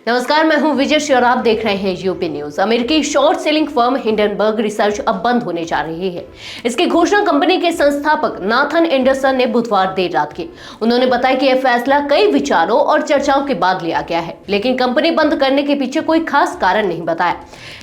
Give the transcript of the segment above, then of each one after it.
नमस्कार, मैं हूं विजय और आप देख रहे हैं यूपी न्यूज। अमेरिकी short selling firm Hindenburg research अब बंद होने जा रही है। इसकी घोषणा कंपनी के संस्थापक नाथन एंडरसन ने बुधवार देर रात की। उन्होंने बताया कि यह फैसला कई विचारों और चर्चाओं के बाद लिया गया है, लेकिन कंपनी बंद करने के पीछे कोई खास कारण नहीं बताया।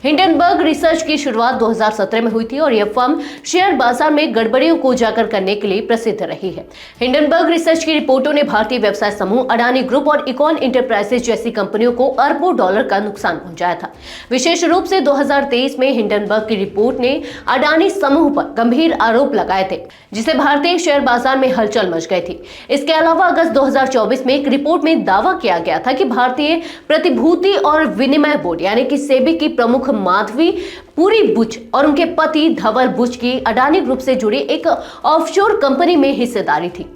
हिंडनबर्ग रिसर्च की शुरुआत 2017 में हुई थी और यह फर्म शेयर बाजार में गड़बड़ियों को उजागर करने के लिए प्रसिद्ध रही है। हिंडनबर्ग रिसर्च की रिपोर्टों ने भारतीय व्यवसाय समूह अडानी ग्रुप और इकॉन इंटरप्राइजेज जैसी कंपनियों को अरबों डॉलर का नुकसान पहुंचाया था। विशेष रूप से 2023 में हिंडनबर्ग की रिपोर्ट ने अडानी समूह पर गंभीर आरोप लगाए थे, जिससे भारतीय शेयर बाजार में हलचल मच गई थी। इसके अलावा अगस्त 2024 में एक रिपोर्ट में दावा किया गया था कि भारतीय प्रतिभूति और विनिमय बोर्ड यानी कि सेबी की प्रमुख माधवी पुरी बुच और उनके पति धवल बुच की अडानी ग्रुप से जुड़ी एक ऑफशोर कंपनी में हिस्सेदारी थी।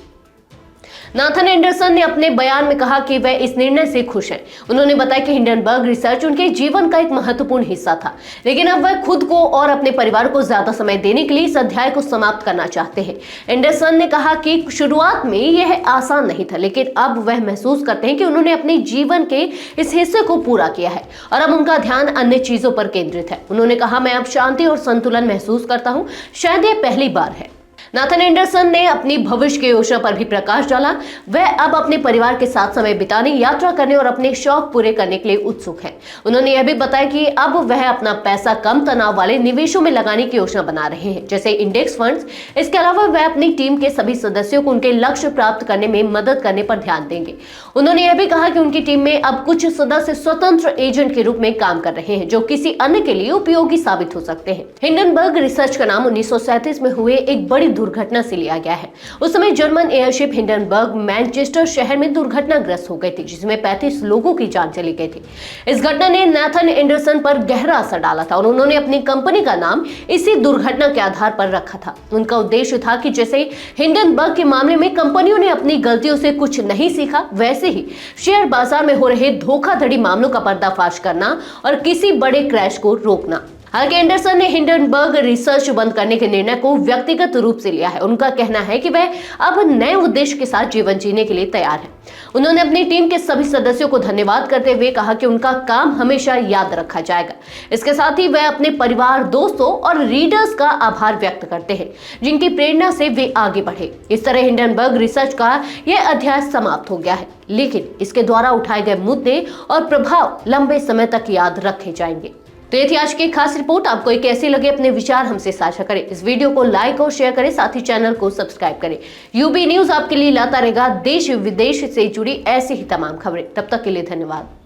नाथन एंडरसन ने अपने बयान में कहा कि वह इस निर्णय से खुश हैं। उन्होंने बताया कि हिंडनबर्ग रिसर्च उनके जीवन का एक महत्वपूर्ण हिस्सा था, लेकिन अब वह खुद को और अपने परिवार को ज्यादा समय देने के लिए इस अध्याय को समाप्त करना चाहते हैं। एंडरसन ने कहा कि शुरुआत में यह आसान नहीं था, लेकिन अब वह महसूस करते हैं कि उन्होंने अपने जीवन के इस हिस्से को पूरा किया है और अब उनका ध्यान अन्य चीजों पर केंद्रित है। उन्होंने कहा, मैं अब शांति और संतुलन महसूस करता हूँ। शायद यह पहली बार है। नाथन एंडरसन ने अपनी भविष्य की योजना पर भी प्रकाश डाला। वह अब अपने परिवार के साथ समय बिताने, यात्रा करने और अपने शौक पूरे करने के लिए उत्सुक हैं। उन्होंने यह भी बताया कि अब वह अपना पैसा कम तनाव वाले निवेशों में लगाने की योजना बना रहे हैं, जैसे इंडेक्स फंड्स। इसके अलावा वह अपनी टीम के सभी सदस्यों को उनके लक्ष्य प्राप्त करने में मदद करने पर ध्यान देंगे। उन्होंने यह भी कहा कि उनकी टीम में अब कुछ सदस्य स्वतंत्र एजेंट के रूप में काम कर रहे हैं, जो किसी अन्य के लिए उपयोगी साबित हो सकते हैं। हिंडनबर्ग रिसर्च का नाम 1937 में हुए एक बड़ी दुर्घटना से लिया गया है। उस समय जर्मन एयरशिप हिंडनबर्ग मैनचेस्टर शहर में दुर्घटनाग्रस्त हो गई थी, जिसमें 35 लोगों की जान चली गई थी। इस घटना ने नाथन एंडरसन पर गहरा असर डाला था और उन्होंने अपनी कंपनी का नाम इसी दुर्घटना के आधार पर रखा था। उनका उद्देश्य था कि जैसे हिंडनबर्ग के मामले में कंपनियों ने अपनी गलतियों से कुछ नहीं सीखा, वैसे ही शेयर बाजार में हो रहे धोखाधड़ी मामलों का पर्दाफाश करना और किसी बड़े क्रैश को रोकना। हालांकि एंडरसन ने हिंडनबर्ग रिसर्च बंद करने के निर्णय को व्यक्तिगत रूप से लिया है। उनका कहना है कि वह अब नए उद्देश्य के साथ जीवन जीने के लिए तैयार है। उन्होंने अपनी टीम के सभी सदस्यों को धन्यवाद करते हुए कहा कि उनका काम हमेशा याद रखा जाएगा। इसके साथ ही वह अपने परिवार, दोस्तों और रीडर्स का आभार व्यक्त करते हैं, जिनकी प्रेरणा से वे आगे बढ़े। इस तरह हिंडनबर्ग रिसर्च का यह अध्याय समाप्त हो गया है, लेकिन इसके द्वारा उठाए गए मुद्दे और प्रभाव लंबे समय तक याद रखे जाएंगे। तो ये थी आज की खास रिपोर्ट। आपको ये कैसी लगे, अपने विचार हमसे साझा करें। इस वीडियो को लाइक और शेयर करें, साथ ही चैनल को सब्सक्राइब करें। यूबी न्यूज आपके लिए लाता रहेगा देश विदेश से जुड़ी ऐसी ही तमाम खबरें। तब तक के लिए धन्यवाद।